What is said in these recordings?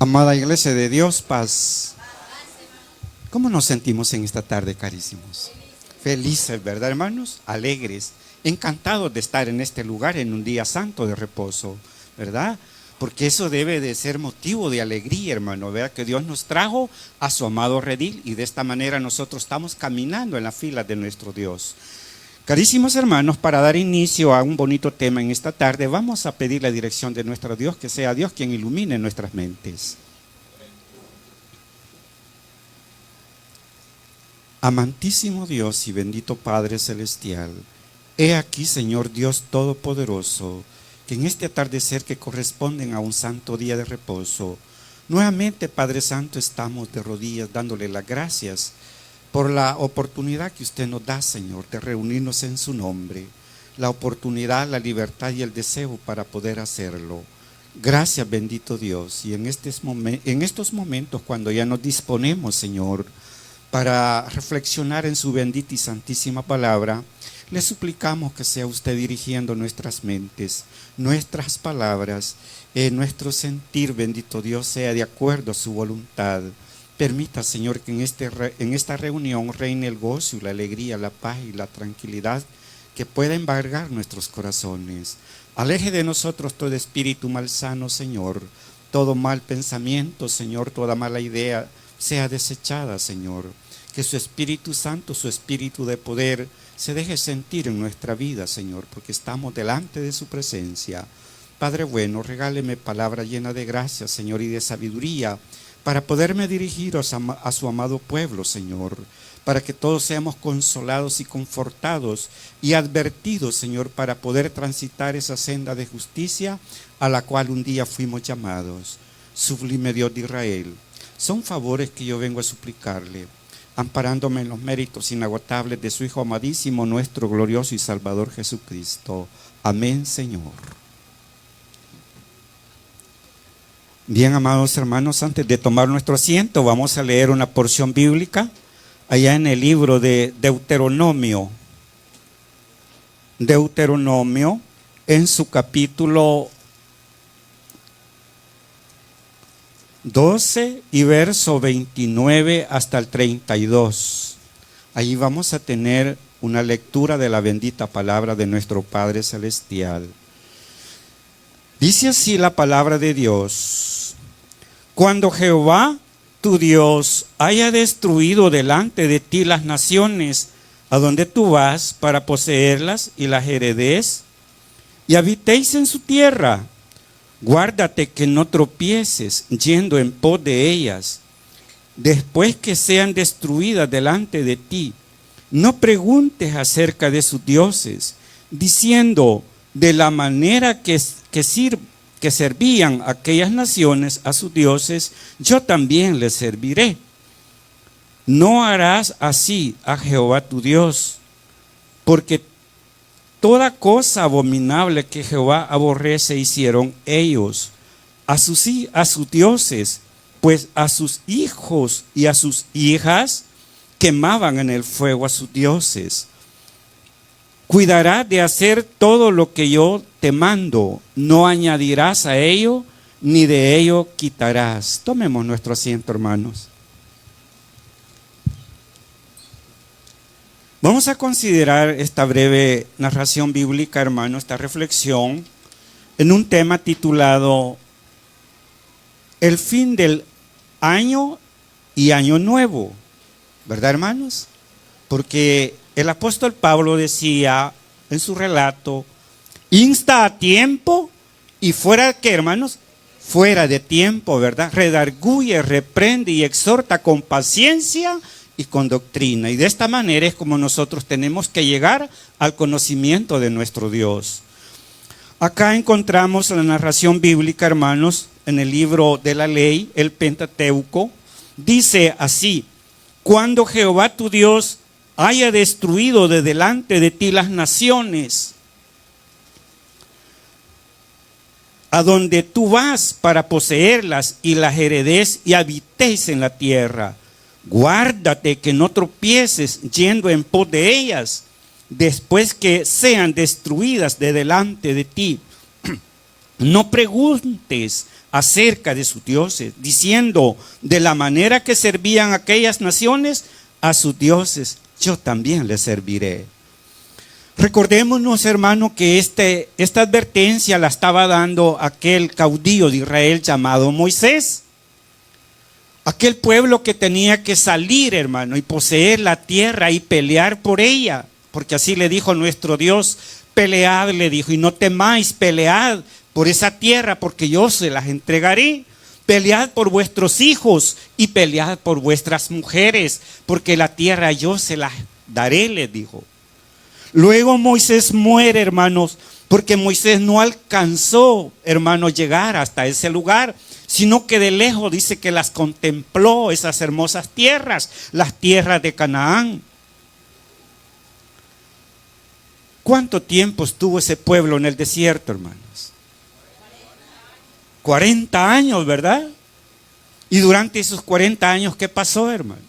Amada Iglesia de Dios, paz. ¿Cómo nos sentimos en esta tarde, carísimos? Felices, ¿verdad, hermanos? Alegres, encantados de estar en este lugar en un día santo de reposo, ¿verdad? Porque eso debe de ser motivo de alegría, hermano, ¿verdad? Que Dios nos trajo a su amado redil y de esta manera nosotros estamos caminando en la fila de nuestro Dios. Carísimos hermanos, para dar inicio a un bonito tema en esta tarde, vamos a pedir la dirección de nuestro Dios, que sea Dios quien ilumine nuestras mentes. Amantísimo Dios y bendito Padre Celestial, he aquí, Señor Dios Todopoderoso, que en este atardecer que corresponden a un santo día de reposo, nuevamente, Padre Santo, estamos de rodillas dándole las gracias por la oportunidad que usted nos da, Señor, de reunirnos en su nombre, la oportunidad, la libertad y el deseo para poder hacerlo. Gracias, bendito Dios. Y en estos momentos, cuando ya nos disponemos, Señor, para reflexionar en su bendita y santísima palabra, le suplicamos que sea usted dirigiendo nuestras mentes, nuestras palabras, nuestro sentir, bendito Dios, sea de acuerdo a su voluntad. Permita, Señor, que en esta reunión reine el gozo y la alegría, la paz y la tranquilidad que pueda embargar nuestros corazones. Aleje de nosotros todo espíritu malsano, Señor, todo mal pensamiento, Señor, toda mala idea sea desechada, Señor. Que su Espíritu Santo, su Espíritu de poder, se deje sentir en nuestra vida, Señor, porque estamos delante de su presencia. Padre bueno, regáleme palabra llena de gracia, Señor, y de sabiduría, para poderme dirigir a su amado pueblo, Señor, para que todos seamos consolados y confortados y advertidos, Señor, para poder transitar esa senda de justicia a la cual un día fuimos llamados. Sublime Dios de Israel, son favores que yo vengo a suplicarle, amparándome en los méritos inagotables de su Hijo amadísimo, nuestro glorioso y Salvador Jesucristo. Amén, Señor. Bien, amados hermanos, antes de tomar nuestro asiento, vamos a leer una porción bíblica allá en el libro de Deuteronomio. Deuteronomio, en su capítulo 12 y verso 29 hasta el 32. Allí vamos a tener una lectura de la bendita palabra de nuestro Padre Celestial. Dice así la palabra de Dios: cuando Jehová tu Dios haya destruido delante de ti las naciones a donde tú vas para poseerlas y las heredes, y habitéis en su tierra, guárdate que no tropieces yendo en pos de ellas, después que sean destruidas delante de ti. No preguntes acerca de sus dioses, diciendo: de la manera que servían aquellas naciones a sus dioses, yo también les serviré. No harás así a Jehová tu Dios, porque toda cosa abominable que Jehová aborrece hicieron ellos a sus dioses, pues a sus hijos y a sus hijas quemaban en el fuego a sus dioses. Cuidarás de hacer todo lo que yo te mando, no añadirás a ello, ni de ello quitarás. Tomemos nuestro asiento, hermanos. Vamos a considerar esta breve narración bíblica, hermano, esta reflexión, en un tema titulado El fin del año y año nuevo, ¿verdad, hermanos? Porque el apóstol Pablo decía en su relato: insta a tiempo y fuera de qué, hermanos, fuera de tiempo, ¿verdad? Redarguye, reprende y exhorta con paciencia y con doctrina. Y de esta manera es como nosotros tenemos que llegar al conocimiento de nuestro Dios. Acá encontramos la narración bíblica, hermanos, en el libro de la ley, el Pentateuco. Dice así: cuando Jehová tu Dios haya destruido de delante de ti las naciones a donde tú vas para poseerlas y las heredes y habitéis en la tierra, guárdate que no tropieces yendo en pos de ellas, después que sean destruidas de delante de ti. no preguntes acerca de sus dioses, diciendo, de la manera que servían aquellas naciones a sus dioses, yo también les serviré. Recordémonos, hermano, que esta advertencia la estaba dando aquel caudillo de Israel llamado Moisés. Aquel pueblo que tenía que salir, hermano, y poseer la tierra y pelear por ella. Porque así le dijo nuestro Dios, pelead, le dijo, y no temáis, pelead por esa tierra, porque yo se las entregaré. Pelead por vuestros hijos y pelead por vuestras mujeres, porque la tierra yo se las daré, le dijo. Luego Moisés muere, hermanos, porque Moisés no alcanzó, hermanos, llegar hasta ese lugar, sino que de lejos dice que las contempló, esas hermosas tierras, las tierras de Canaán. ¿Cuánto tiempo estuvo ese pueblo en el desierto, hermanos? 40 años, ¿verdad? Y durante esos 40 años, ¿qué pasó, hermanos?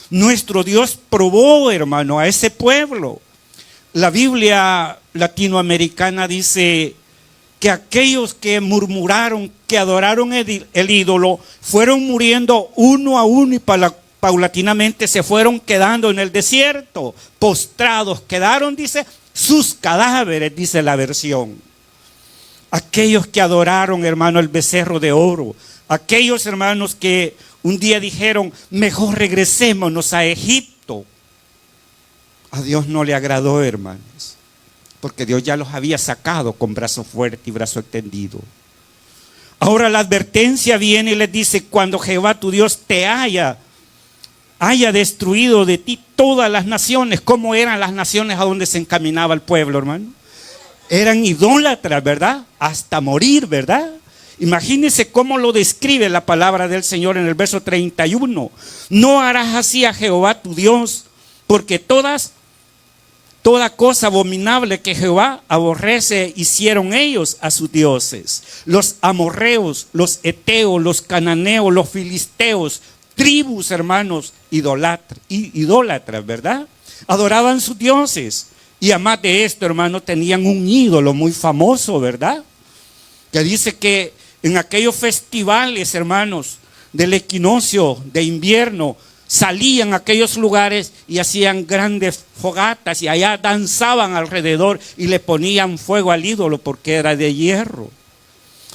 Nuestro Dios probó, hermano, a ese pueblo. La Biblia latinoamericana dice que aquellos que murmuraron, que adoraron el ídolo, fueron muriendo uno a uno y paulatinamente se fueron quedando en el desierto, postrados, quedaron, dice, sus cadáveres, dice la versión. Aquellos que adoraron, hermano, el becerro de oro, aquellos hermanos que un día dijeron, mejor regresémonos a Egipto. A Dios no le agradó, hermanos, porque Dios ya los había sacado con brazo fuerte y brazo extendido. Ahora la advertencia viene y les dice, cuando Jehová tu Dios te haya destruido de ti todas las naciones. ¿Cómo eran las naciones a donde se encaminaba el pueblo, hermano? Eran idólatras, ¿verdad? Hasta morir, ¿verdad? Imagínense cómo lo describe la palabra del Señor en el verso 31. No harás así a Jehová tu Dios, porque toda cosa abominable que Jehová aborrece hicieron ellos a sus dioses. Los amorreos, los heteos, los cananeos, los filisteos, tribus, hermanos, idólatras, ¿verdad? Adoraban sus dioses. Y además de esto, hermanos, tenían un ídolo muy famoso, ¿verdad? Que dice que en aquellos festivales, hermanos, del equinoccio de invierno, salían a aquellos lugares y hacían grandes fogatas y allá danzaban alrededor y le ponían fuego al ídolo porque era de hierro.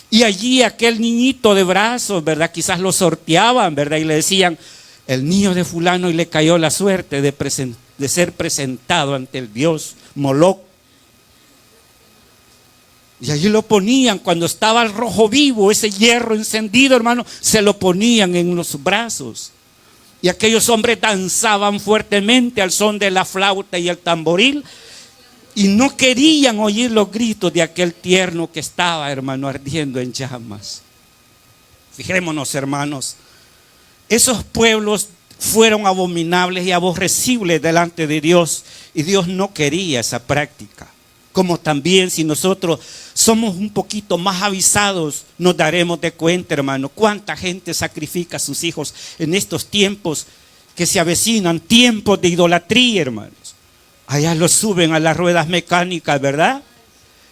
Y allí aquel niñito de brazos, ¿verdad? Quizás lo sorteaban, ¿verdad? Y le decían, el niño de fulano, y le cayó la suerte de ser presentado ante el dios Moloc. Y allí lo ponían, cuando estaba el rojo vivo, ese hierro encendido, hermano, se lo ponían en los brazos. Y aquellos hombres danzaban fuertemente al son de la flauta y el tamboril. Y no querían oír los gritos de aquel tierno que estaba, hermano, ardiendo en llamas. Fijémonos, hermanos, esos pueblos fueron abominables y aborrecibles delante de Dios. Y Dios no quería esa práctica. Como también si nosotros somos un poquito más avisados, nos daremos de cuenta, hermano, cuánta gente sacrifica a sus hijos en estos tiempos que se avecinan, tiempos de idolatría, hermanos. Allá los suben a las ruedas mecánicas, ¿verdad?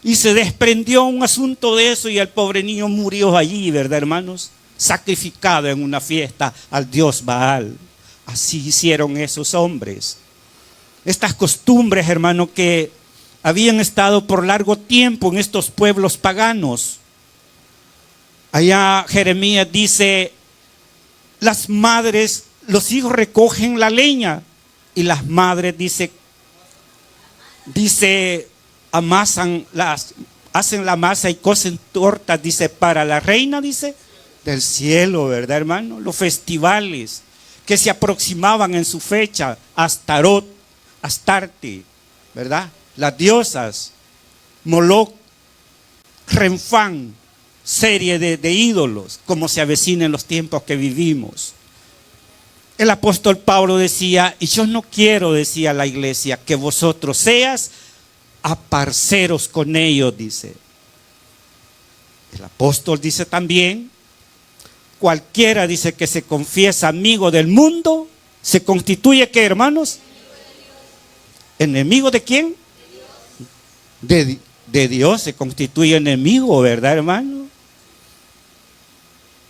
Y se desprendió un asunto de eso y el pobre niño murió allí, ¿verdad, hermanos? Sacrificado en una fiesta al dios Baal. Así hicieron esos hombres. Estas costumbres, hermano, que habían estado por largo tiempo en estos pueblos paganos. Allá Jeremías dice, las madres, los hijos recogen la leña y las madres dice hacen la masa y cocen tortas, dice, para la reina, dice, del cielo, ¿verdad, hermano? Los festivales que se aproximaban en su fecha, Astarot, Astarte, ¿verdad? Las diosas, Moloc, Renfán, serie de ídolos, como se avecina en los tiempos que vivimos. El apóstol Pablo decía, y yo no quiero, decía la iglesia, que vosotros seas aparceros con ellos, dice. El apóstol dice también, cualquiera, dice, que se confiesa amigo del mundo, se constituye, ¿qué, hermanos? ¿Enemigo de quién? de Dios se constituye enemigo, ¿verdad, hermano?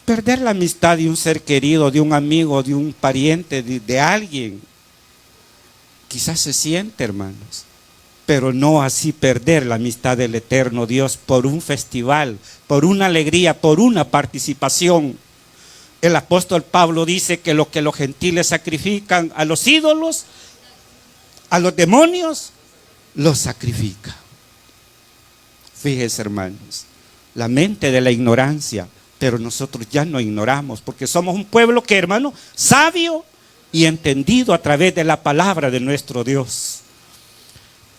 Perder la amistad de un ser querido, de un amigo, de un pariente, de alguien, quizás se siente, hermanos, pero no así perder la amistad del eterno Dios por un festival, por una alegría, por una participación. El apóstol Pablo dice que lo que los gentiles sacrifican a los ídolos, a los demonios, los sacrifica. Fíjense, hermanos, la mente de la ignorancia, pero nosotros ya no ignoramos, porque somos un pueblo que, hermano, sabio y entendido a través de la palabra de nuestro Dios.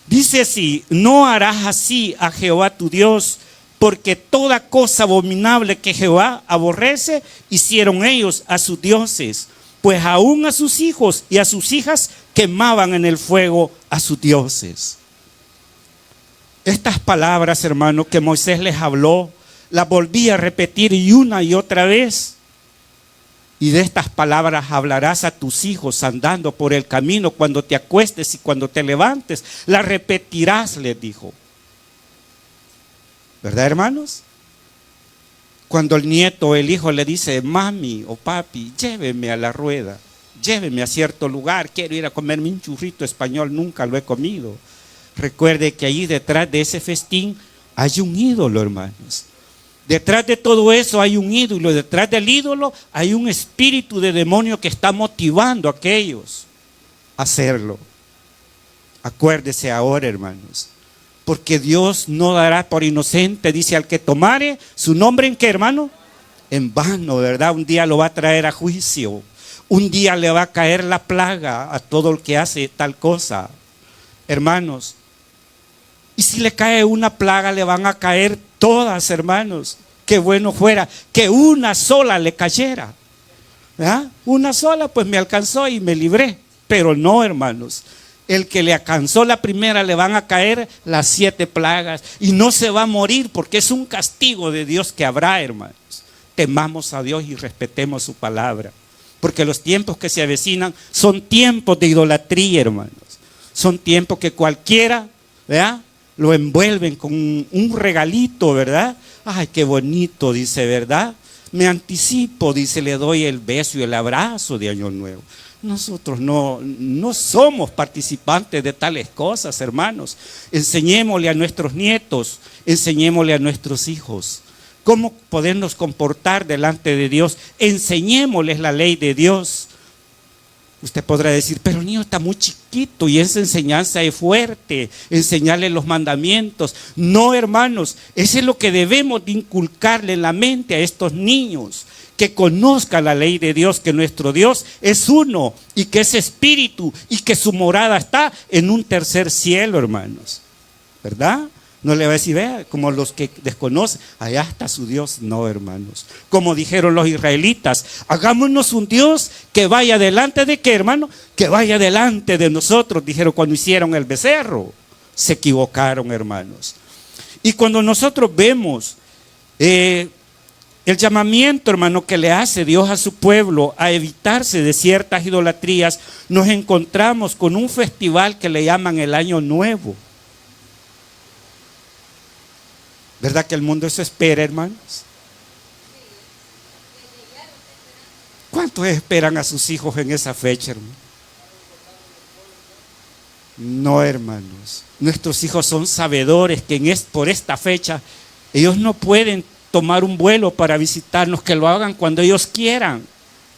Dice así: no harás así a Jehová tu Dios, porque toda cosa abominable que Jehová aborrece, hicieron ellos a sus dioses, pues aún a sus hijos y a sus hijas quemaban en el fuego a sus dioses. Estas palabras, hermano, que Moisés les habló, las volví a repetir y otra vez. Y de estas palabras hablarás a tus hijos andando por el camino, cuando te acuestes y cuando te levantes. Las repetirás, les dijo. ¿Verdad, hermanos? Cuando el nieto o el hijo le dice: mami o papi, lléveme a la rueda, lléveme a cierto lugar, quiero ir a comerme un churrito español, nunca lo he comido. Recuerde que allí detrás de ese festín hay un ídolo, hermanos. Detrás de todo eso hay un ídolo, detrás del ídolo hay un espíritu de demonio que está motivando a aquellos a hacerlo. Acuérdese ahora, hermanos, porque Dios no dará por inocente, dice, al que tomare su nombre, ¿en qué, hermano? En vano, ¿verdad? Un día lo va a traer a juicio, un día le va a caer la plaga a todo el que hace tal cosa, hermanos. Y si le cae una plaga, le van a caer todas, hermanos. Qué bueno fuera que una sola le cayera, ¿verdad? Una sola, pues me alcanzó y me libré. Pero no, hermanos, el que le alcanzó la primera, le van a caer las 7 plagas y no se va a morir, porque es un castigo de Dios que habrá, hermanos. Temamos a Dios y respetemos su palabra, porque los tiempos que se avecinan son tiempos de idolatría, hermanos. Son tiempos que cualquiera, ¿verdad?, lo envuelven con un regalito, ¿verdad? Ay, qué bonito, dice, ¿verdad? Me anticipo, dice, le doy el beso y el abrazo de Año Nuevo. Nosotros no somos participantes de tales cosas, hermanos. Enseñémosle a nuestros nietos, enseñémosle a nuestros hijos cómo podernos comportar delante de Dios. Enseñémosles la ley de Dios. Usted podrá decir: pero el niño está muy chiquito y esa enseñanza es fuerte, enseñarle los mandamientos. No, hermanos, eso es lo que debemos de inculcarle en la mente a estos niños, que conozca la ley de Dios, que nuestro Dios es uno y que es espíritu y que su morada está en un tercer cielo, hermanos, ¿verdad? No le va a decir: vea, como los que desconocen, allá está su Dios. No, hermanos. Como dijeron los israelitas: hagámonos un Dios que vaya delante de qué, hermano, que vaya delante de nosotros, dijeron cuando hicieron el becerro. Se equivocaron, hermanos. Y cuando nosotros vemos el llamamiento, hermano, que le hace Dios a su pueblo a evitarse de ciertas idolatrías, nos encontramos con un festival que le llaman el Año Nuevo. ¿Verdad que el mundo eso espera, hermanos? ¿Cuántos esperan a sus hijos en esa fecha, hermano? No, hermanos. Nuestros hijos son sabedores que por esta fecha ellos no pueden tomar un vuelo para visitarnos, que lo hagan cuando ellos quieran,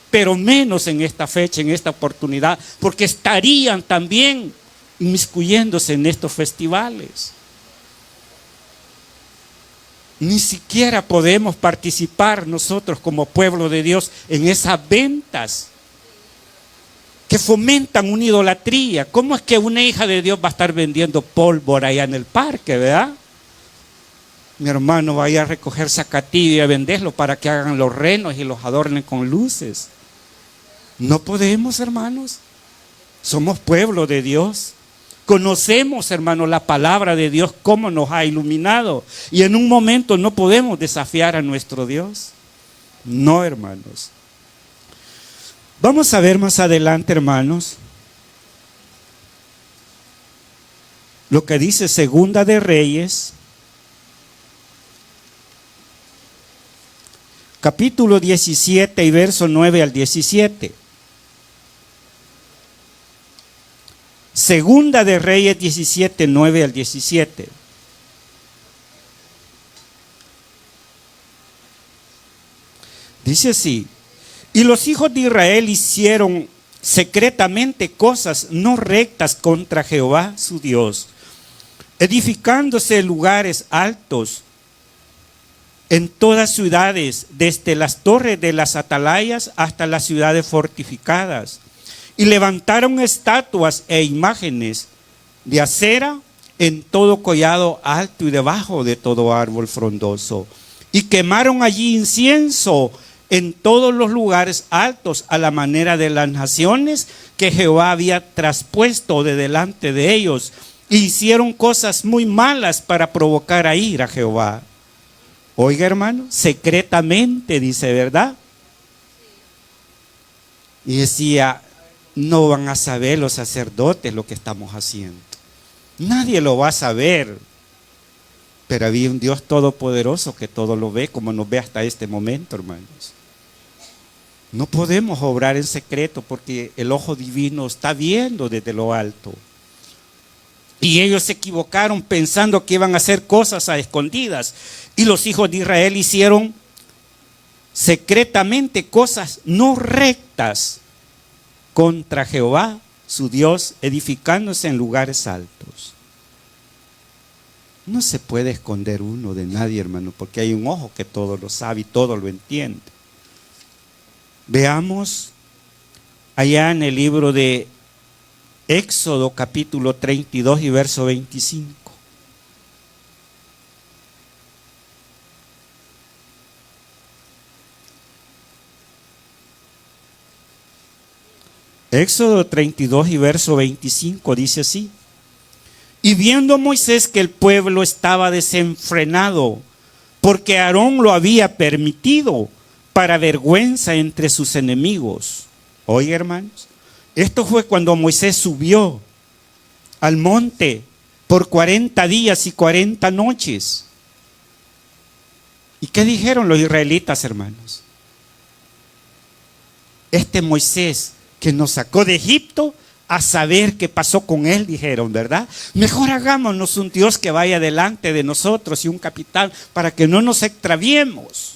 pero menos en esta fecha, en esta oportunidad, porque estarían también inmiscuyéndose en estos festivales. Ni siquiera podemos participar nosotros como pueblo de Dios en esas ventas que fomentan una idolatría. ¿Cómo es que una hija de Dios va a estar vendiendo pólvora allá en el parque, verdad? Mi hermano, vaya a recoger zacatillo y a venderlo para que hagan los renos y los adornen con luces. No podemos, hermanos. Somos pueblo de Dios. Conocemos, hermano, la palabra de Dios, cómo nos ha iluminado. Y en un momento no podemos desafiar a nuestro Dios. No, hermanos. Vamos a ver más adelante, hermanos, lo que dice Segunda de Reyes, capítulo 17 y verso 9 al 17. Segunda de Reyes 17, 9 al 17. Dice así: y los hijos de Israel hicieron secretamente cosas no rectas contra Jehová su Dios, edificándose lugares altos en todas ciudades, desde las torres de las atalayas hasta las ciudades fortificadas. Y levantaron estatuas e imágenes de acera en todo collado alto y debajo de todo árbol frondoso. Y quemaron allí incienso en todos los lugares altos a la manera de las naciones que Jehová había traspuesto de delante de ellos. E hicieron cosas muy malas para provocar a ira a Jehová. Oiga, hermano, secretamente dice, ¿verdad? Y decía, no van a saber los sacerdotes lo que estamos haciendo. Nadie lo va a saber. Pero había un Dios todopoderoso que todo lo ve, como nos ve hasta este momento, hermanos. No podemos obrar en secreto porque el ojo divino está viendo desde lo alto. Y ellos se equivocaron pensando que iban a hacer cosas a escondidas. Y los hijos de Israel hicieron secretamente cosas no rectas contra Jehová, su Dios, edificándose en lugares altos. No se puede esconder uno de nadie, hermano, porque hay un ojo que todo lo sabe y todo lo entiende. Veamos allá en el libro de Éxodo capítulo 32 y verso 25. Éxodo 32 y verso 25 dice así: y viendo Moisés que el pueblo estaba desenfrenado, porque Aarón lo había permitido, para vergüenza entre sus enemigos. Oye, hermanos, esto fue cuando Moisés subió al monte por 40 días y 40 noches. ¿Y qué dijeron los israelitas, hermanos? Este Moisés que nos sacó de Egipto, a saber qué pasó con él, dijeron, ¿verdad? Mejor hagámonos un Dios que vaya delante de nosotros y un capitán para que no nos extraviemos.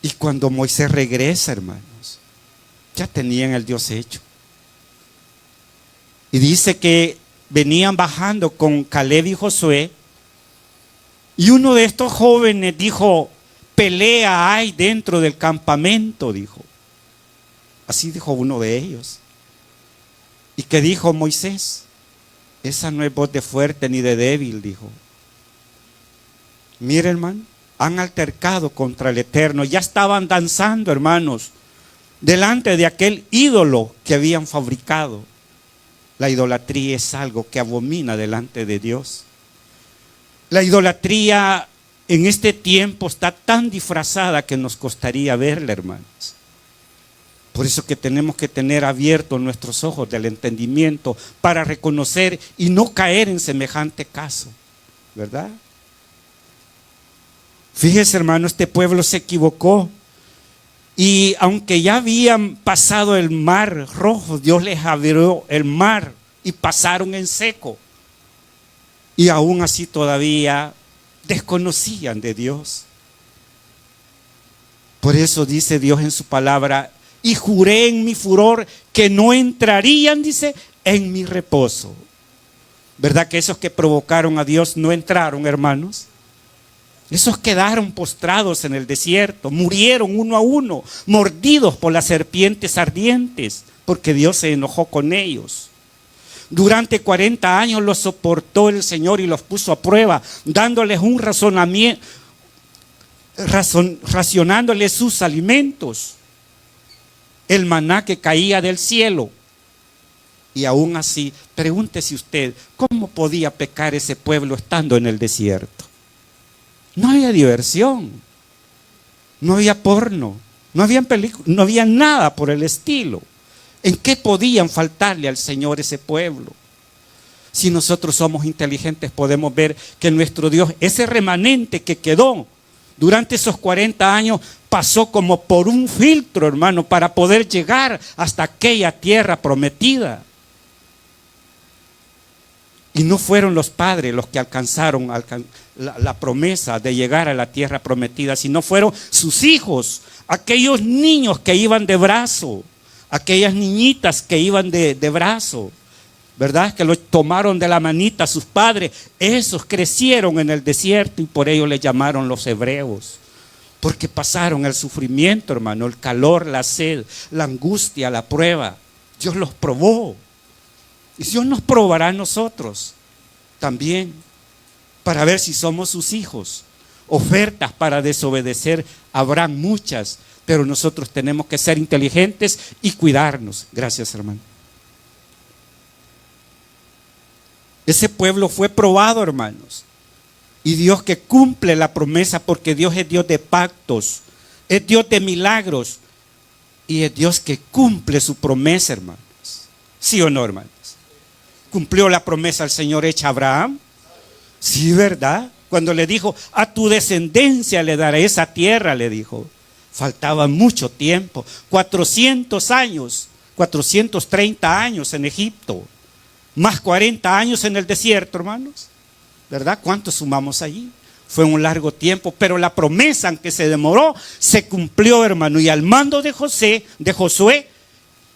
Y cuando Moisés regresa, hermanos, ya tenían el Dios hecho. Y dice que venían bajando con Caleb y Josué. Y uno de estos jóvenes dijo, pelea hay dentro del campamento, dijo. Así dijo uno de ellos. ¿Y qué dijo Moisés? Esa no es voz de fuerte ni de débil, dijo. Mire, hermano, han altercado contra el Eterno. Ya estaban danzando, hermanos, delante de aquel ídolo que habían fabricado. La idolatría es algo que abomina delante de Dios. La idolatría en este tiempo está tan disfrazada que nos costaría verla, hermanos. Por eso que tenemos que tener abiertos nuestros ojos del entendimiento para reconocer y no caer en semejante caso, ¿verdad? Fíjese, hermano, este pueblo se equivocó. Y aunque ya habían pasado el mar rojo, Dios les abrió el mar y pasaron en seco. Y aún así todavía desconocían de Dios. Por eso dice Dios en su palabra, y juré en mi furor que no entrarían, dice, en mi reposo. ¿Verdad que esos que provocaron a Dios no entraron, hermanos? Esos quedaron postrados en el desierto, murieron uno a uno, mordidos por las serpientes ardientes, porque Dios se enojó con ellos. Durante 40 años los soportó el Señor y los puso a prueba, dándoles un razonamiento, racionándoles sus alimentos, el maná que caía del cielo. Y aún así, pregúntese usted, ¿cómo podía pecar ese pueblo estando en el desierto? No había diversión, no había porno, no había películas, no había nada por el estilo. ¿En qué podían faltarle al Señor ese pueblo? Si nosotros somos inteligentes, podemos ver que nuestro Dios, ese remanente que quedó Durante esos 40 años pasó como por un filtro, hermano, para poder llegar hasta aquella tierra prometida. Y no fueron los padres los que alcanzaron la promesa de llegar a la tierra prometida, sino fueron sus hijos, aquellos niños que iban de brazo, aquellas niñitas que iban de brazo, ¿verdad? Que los tomaron de la manita sus padres. Esos crecieron en el desierto y por ello les llamaron los hebreos. Porque pasaron el sufrimiento, hermano, el calor, la sed, la angustia, la prueba. Dios los probó. Y Dios nos probará a nosotros también para ver si somos sus hijos. Ofertas para desobedecer habrán muchas, pero nosotros tenemos que ser inteligentes y cuidarnos. Gracias, hermano. Ese pueblo fue probado, hermanos. Y Dios que cumple la promesa, porque Dios es Dios de pactos, es Dios de milagros y es Dios que cumple su promesa, hermanos. ¿Sí o no, hermanos? ¿Cumplió la promesa el Señor hecha a Abraham? Sí, ¿verdad? Cuando le dijo, a tu descendencia le daré esa tierra, le dijo. Faltaba mucho tiempo, 400 años, 430 años en Egipto, más 40 años en el desierto, hermanos. ¿Verdad? ¿Cuánto sumamos allí? Fue un largo tiempo, pero la promesa, aunque se demoró, se cumplió, hermano. Y al mando de Josué,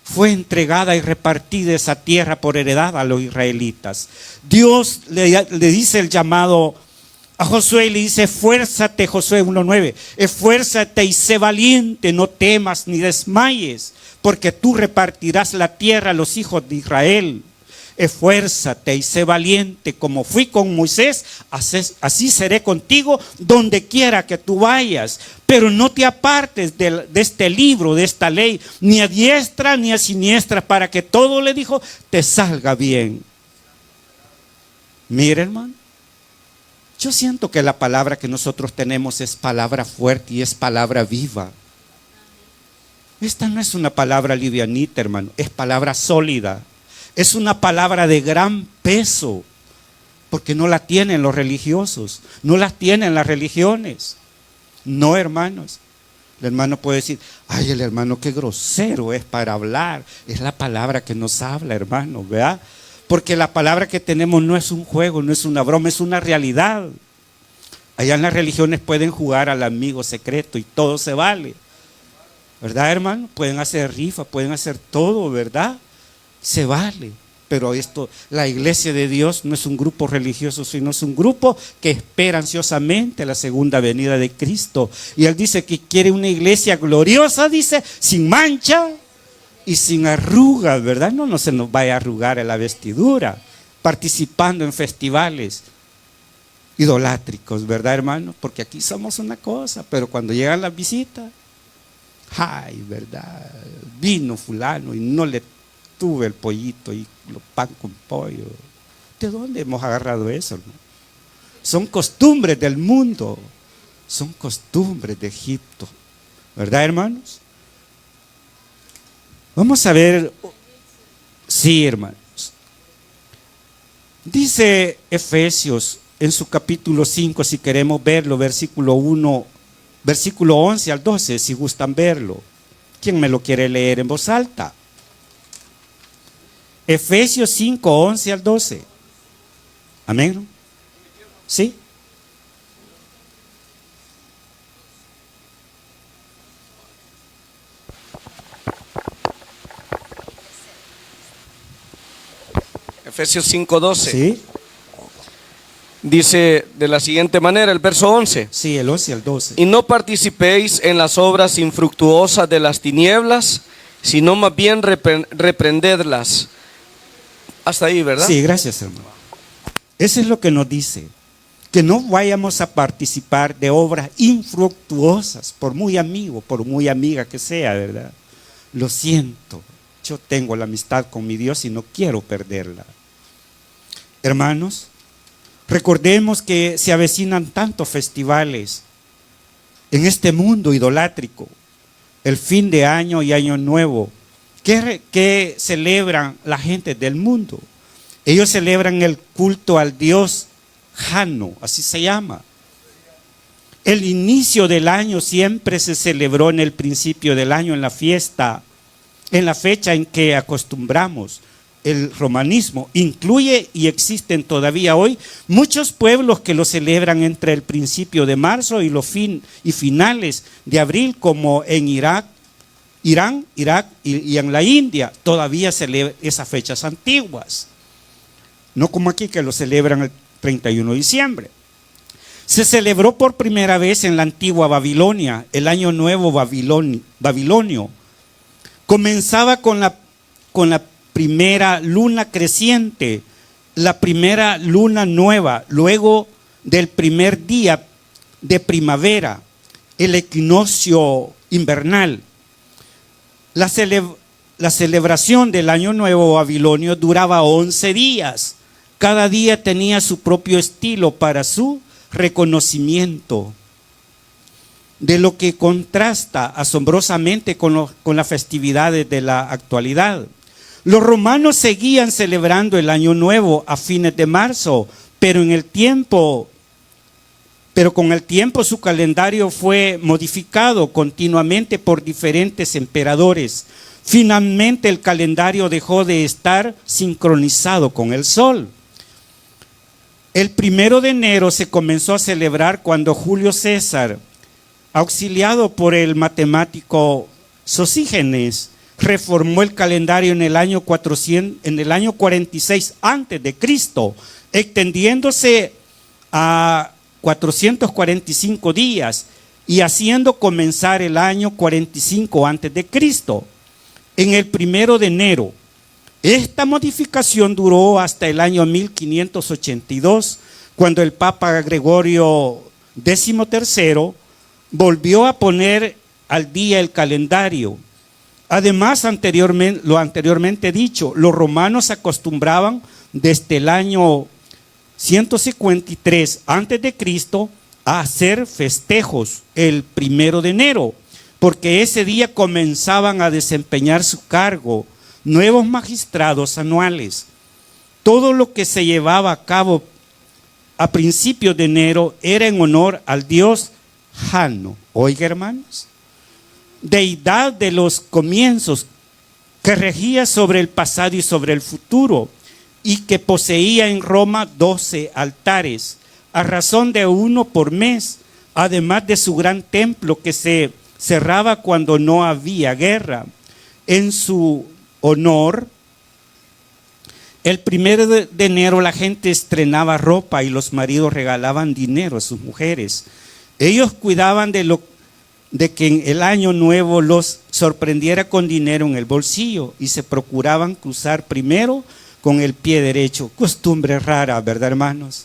fue entregada y repartida esa tierra por heredad a los israelitas. Dios le dice el llamado a Josué y le dice, esfuérzate, Josué 1:9, esfuérzate y sé valiente, no temas ni desmayes, porque tú repartirás la tierra a los hijos de Israel. Esfuérzate y sé valiente, como fui con Moisés, así seré contigo donde quiera que tú vayas. Pero no te apartes de este libro, de esta ley, ni a diestra ni a siniestra, para que todo, le dijo, te salga bien. Mire, hermano, yo siento que la palabra que nosotros tenemos es palabra fuerte y es palabra viva. Esta no es una palabra livianita, hermano, es palabra sólida. Es una palabra de gran peso, porque no la tienen los religiosos, no la tienen las religiones. No, hermanos. El hermano puede decir, ay, el hermano qué grosero es para hablar. Es la palabra que nos habla, hermano, ¿verdad? Porque la palabra que tenemos no es un juego, no es una broma, es una realidad. Allá en las religiones pueden jugar al amigo secreto y todo se vale, ¿verdad, hermano? Pueden hacer rifa, pueden hacer todo, ¿verdad? Se vale, pero esto, la iglesia de Dios no es un grupo religioso, sino es un grupo que espera ansiosamente la segunda venida de Cristo. Y Él dice que quiere una iglesia gloriosa, dice, sin mancha y sin arrugas, ¿verdad? No se nos vaya a arrugar en la vestidura, participando en festivales idolátricos, ¿verdad, hermano? Porque aquí somos una cosa, pero cuando llegan las visitas, ay, ¿verdad? Vino fulano y no le tuve el pollito y los pan con pollo. ¿De dónde hemos agarrado eso, hermano? Son costumbres del mundo, son costumbres de Egipto, ¿verdad, hermanos? Vamos a ver, sí, hermanos. Dice Efesios en su capítulo 5, si queremos verlo, versículo 1, versículo 11 al 12, si gustan verlo. ¿Quién me lo quiere leer en voz alta? Efesios 5, 11 al 12. Amén. ¿Sí? Efesios 5, 12. Sí. Dice de la siguiente manera, el verso 11. Sí, el 11 al 12. Y no participéis en las obras infructuosas de las tinieblas, sino más bien reprendedlas. Hasta ahí, ¿verdad? Sí, gracias, hermano. Eso es lo que nos dice, que no vayamos a participar de obras infructuosas, por muy amigo, por muy amiga que sea, ¿verdad? Lo siento, yo tengo la amistad con mi Dios y no quiero perderla. Hermanos, recordemos que se avecinan tantos festivales en este mundo idolátrico, el fin de año y año nuevo. ¿Qué celebran la gente del mundo? Ellos celebran el culto al dios Jano, así se llama. El inicio del año siempre se celebró en el principio del año, en la fiesta, en la fecha en que acostumbramos. El romanismo incluye y existen todavía hoy muchos pueblos que lo celebran entre el principio de marzo y finales de abril, como en Irán y en la India. Todavía celebran esas fechas antiguas, no como aquí que lo celebran el 31 de diciembre. Se celebró por primera vez en la antigua Babilonia, el año nuevo babilonio. Comenzaba con la primera luna creciente, la primera luna nueva, luego del primer día de primavera, el equinoccio invernal. La celebración del año nuevo babilonio duraba 11 días. Cada día tenía su propio estilo para su reconocimiento, de lo que contrasta asombrosamente con las festividades de la actualidad. Los romanos seguían celebrando el año nuevo a fines de marzo, pero con el tiempo su calendario fue modificado continuamente por diferentes emperadores. Finalmente el calendario dejó de estar sincronizado con el sol. El 1 de enero se comenzó a celebrar cuando Julio César, auxiliado por el matemático Sosígenes, reformó el calendario en el año 46 antes de Cristo, extendiéndose a 445 días y haciendo comenzar el año 45 antes de Cristo en el 1 de enero. Esta modificación duró hasta el año 1582, cuando el Papa Gregorio XIII volvió a poner al día el calendario. Además, lo anteriormente dicho, los romanos acostumbraban desde el año 153 a.C. a hacer festejos el 1 de enero, porque ese día comenzaban a desempeñar su cargo nuevos magistrados anuales. Todo lo que se llevaba a cabo a principios de enero era en honor al dios Jano. Oiga, hermanos, deidad de los comienzos, que regía sobre el pasado y sobre el futuro, y que poseía en Roma 12 altares, a razón de uno por mes, además de su gran templo que se cerraba cuando no había guerra. En su honor, el 1 de enero la gente estrenaba ropa y los maridos regalaban dinero a sus mujeres. Ellos cuidaban de que en el año nuevo los sorprendiera con dinero en el bolsillo y se procuraban cruzar primero con el pie derecho. Costumbre rara, ¿verdad, hermanos?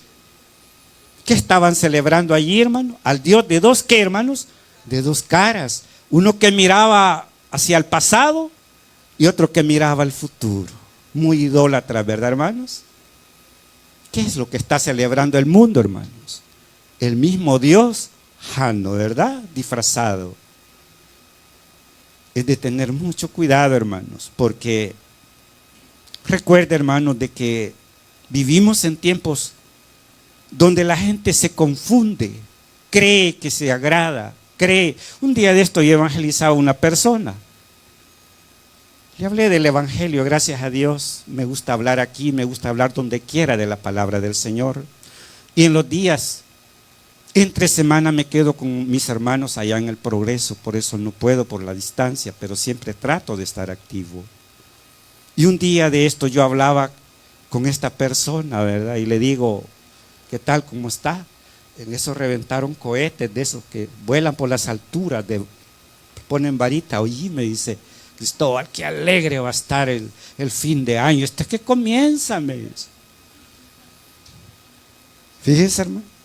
¿Qué estaban celebrando allí, hermano? Al Dios de dos, ¿qué, hermanos? De dos caras. Uno que miraba hacia el pasado y otro que miraba al futuro. Muy idólatra, ¿verdad, hermanos? ¿Qué es lo que está celebrando el mundo, hermanos? El mismo Dios Jano, ¿verdad? Disfrazado. Es de tener mucho cuidado, hermanos, porque recuerda, hermanos, de que vivimos en tiempos donde la gente se confunde, cree que se agrada, cree. Un día de esto yo evangelizaba a una persona. Le hablé del evangelio, gracias a Dios. Me gusta hablar aquí, me gusta hablar donde quiera de la palabra del Señor. Y en los días, entre semana me quedo con mis hermanos allá en el Progreso, por eso no puedo por la distancia, pero siempre trato de estar activo. Y un día de esto yo hablaba con esta persona, ¿verdad? Y le digo, ¿qué tal? ¿Cómo está? En eso reventaron cohetes de esos que vuelan por las alturas, ponen varita. Oye, me dice, Cristóbal, qué alegre va a estar el fin de año. ¿Este que comienza? Me dice. Fíjese, hermano.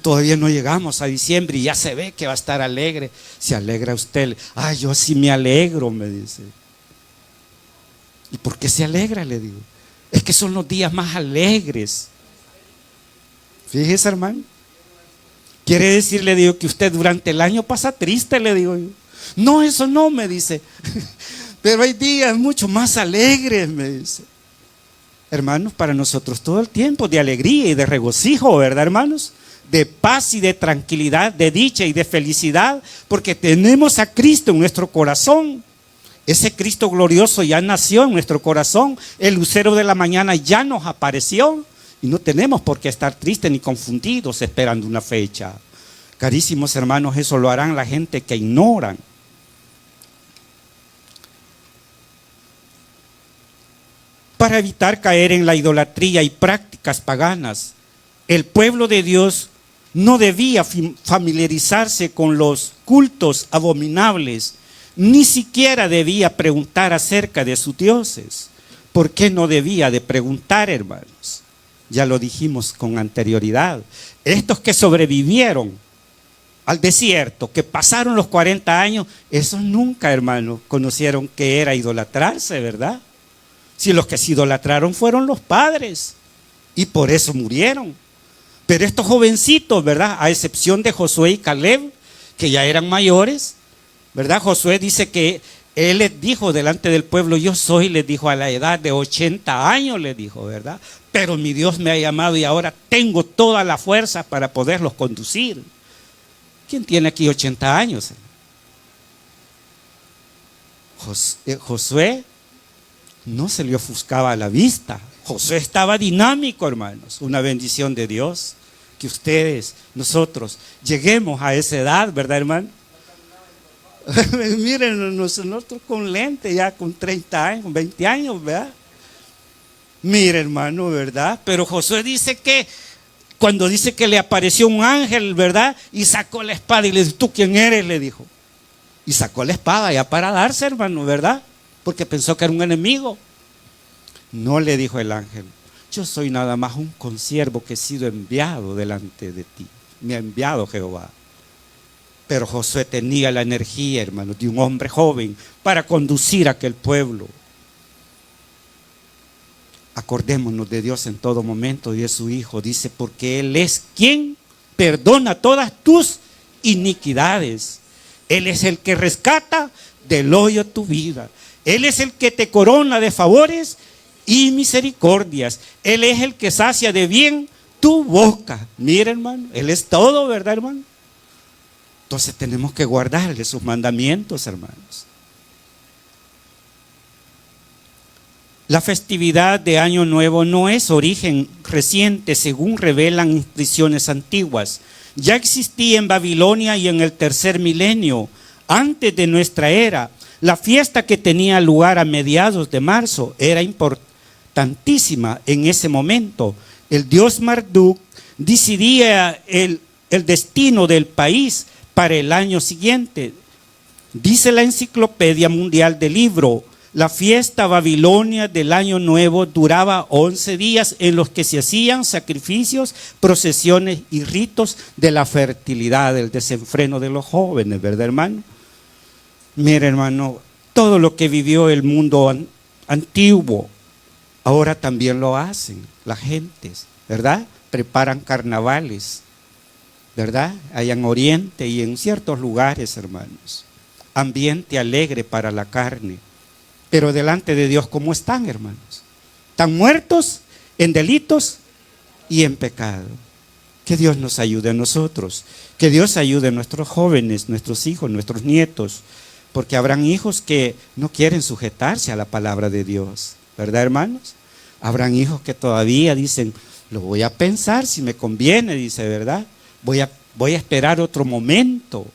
Todavía no llegamos a diciembre y ya se ve que va a estar alegre. Se alegra usted. Ay, yo sí me alegro, me dice. ¿Y por qué se alegra? Le digo. Es que son los días más alegres. Fíjese, hermano. Quiere decir, le digo, que usted durante el año pasa triste, le digo yo. No, eso no, me dice. Pero hay días mucho más alegres, me dice. hermanos, para nosotros todo el tiempo de alegría y de regocijo, ¿verdad, hermanos? De paz y de tranquilidad, de dicha y de felicidad, porque tenemos a Cristo en nuestro corazón. Ese Cristo glorioso ya nació en nuestro corazón. El lucero de la mañana ya nos apareció. Y no tenemos por qué estar tristes ni confundidos esperando una fecha. Carísimos hermanos, eso lo harán la gente que ignoran. Para evitar caer en la idolatría y prácticas paganas, el pueblo de Dios no debía familiarizarse con los cultos abominables, ni siquiera debía preguntar acerca de sus dioses. ¿Por qué no debía de preguntar, hermanos? Ya lo dijimos con anterioridad. Estos que sobrevivieron al desierto, que pasaron los 40 años, esos nunca, hermanos, conocieron qué era idolatrarse, ¿verdad? Si los que se idolatraron fueron los padres y por eso murieron. Pero estos jovencitos, ¿verdad? A excepción de Josué y Caleb, que ya eran mayores, ¿verdad? Josué dice que él les dijo delante del pueblo, yo soy, les dijo, a la edad de 80 años, les dijo, ¿verdad? Pero mi Dios me ha llamado y ahora tengo toda la fuerza para poderlos conducir. ¿Quién tiene aquí 80 años? Josué no se le ofuscaba la vista. Josué estaba dinámico, hermanos. Una bendición de Dios. Que ustedes, nosotros, lleguemos a esa edad, ¿verdad, hermano? Miren, nosotros con lente ya con 30 años, con 20 años, ¿verdad? Mire, hermano, ¿verdad? Pero Josué dice que, cuando dice que le apareció un ángel, ¿verdad? Y sacó la espada y le dijo, ¿tú quién eres? Le dijo. Y sacó la espada ya para darse, hermano, ¿verdad? Porque pensó que era un enemigo. No le dijo el ángel, yo soy nada más un consiervo que he sido enviado delante de ti. Me ha enviado Jehová. Pero Josué tenía la energía, hermano, de un hombre joven para conducir a aquel pueblo. Acordémonos de Dios en todo momento y de su Hijo. Dice, porque Él es quien perdona todas tus iniquidades. Él es el que rescata del hoyo tu vida. Él es el que te corona de favores y misericordias. Él es el que sacia de bien tu boca. Mira, hermano, Él es todo, ¿verdad, hermano? Entonces tenemos que guardarle sus mandamientos, hermanos. La festividad de Año Nuevo no es origen reciente, según revelan inscripciones antiguas. Ya existía en Babilonia y en el tercer milenio, antes de nuestra era. La fiesta que tenía lugar a mediados de marzo era importantísima en ese momento. El dios Marduk decidía el destino del país para el año siguiente. Dice la Enciclopedia Mundial del Libro, la fiesta babilonia del Año Nuevo duraba 11 días en los que se hacían sacrificios, procesiones y ritos de la fertilidad, del desenfreno de los jóvenes, ¿verdad, hermano? Mira, hermano, todo lo que vivió el mundo antiguo, ahora también lo hacen las gentes, ¿verdad? Preparan carnavales, ¿verdad? Allá en Oriente y en ciertos lugares, hermanos. Ambiente alegre para la carne. Pero delante de Dios, ¿cómo están, hermanos? Están muertos en delitos y en pecado. Que Dios nos ayude a nosotros. Que Dios ayude a nuestros jóvenes, nuestros hijos, nuestros nietos. Porque habrán hijos que no quieren sujetarse a la palabra de Dios. ¿Verdad, hermanos? Habrán hijos que todavía dicen, lo voy a pensar si me conviene, dice, ¿verdad? Voy a esperar otro momento.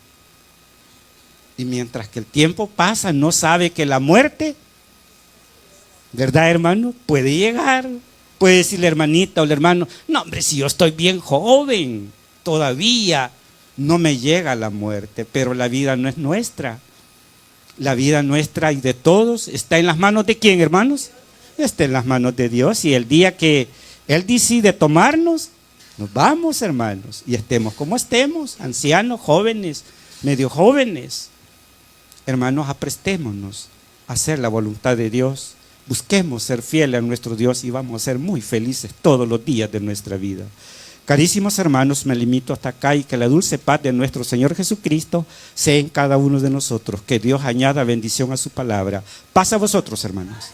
Y mientras que el tiempo pasa, no sabe que la muerte, ¿verdad, hermano? Puede llegar. Puede decirle hermanita o el hermano, no, hombre, si yo estoy bien joven, todavía no me llega la muerte, pero la vida no es nuestra. La vida nuestra y de todos está en las manos de ¿quién, hermanos? Está en las manos de Dios, y el día que Él decide tomarnos, nos vamos, hermanos, y estemos como estemos, ancianos, jóvenes, medio jóvenes. Hermanos, aprestémonos a hacer la voluntad de Dios. Busquemos ser fieles a nuestro Dios y vamos a ser muy felices todos los días de nuestra vida. Carísimos hermanos, me limito hasta acá y que la dulce paz de nuestro Señor Jesucristo sea en cada uno de nosotros. Que Dios añada bendición a su palabra. Paz a vosotros, hermanos.